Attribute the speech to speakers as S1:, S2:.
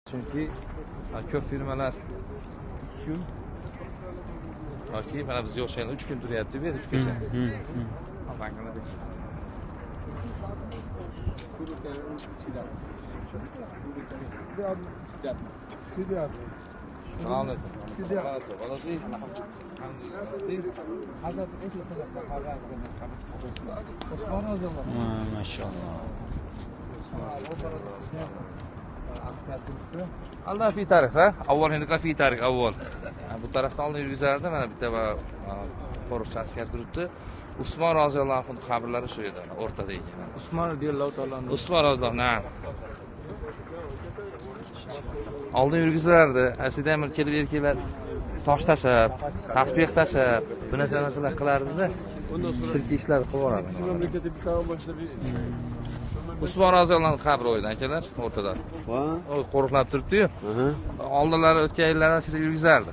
S1: Chunki ko'p firmalar 2 kun yoki mana bizga o'xshagan 3 kun turyapti bu yerda 3 kecha. Salom alaykum.
S2: Maşallah.
S1: Allah fi tarix ha. Avval endi fi tarix avval. Bu tarafdan oldin yurgizardi mana bitta va qo'riqchi askar turibdi. Usmon roziyallohu anhu qabrlari shu yerda o'rtada ekan.
S2: Usmon radiyallohu ta'ala.
S1: Usmon roziyallohu anhu. Oldin yurgizardi. Aslida ham kelib erkaklar tosh tashab, tasbeh tashab, bu narsalar qilardi-da. Shirk ishlar qilib boradi.
S3: Mamlakatda bir tavba boshlab
S1: Usmon roziyallohu anhu qabri o'ydi akalar o'rtada.
S2: Va?
S1: O qo'riqlab turibdi-yu. Oldinlari o'tgan yillarda shunday yurgizardi.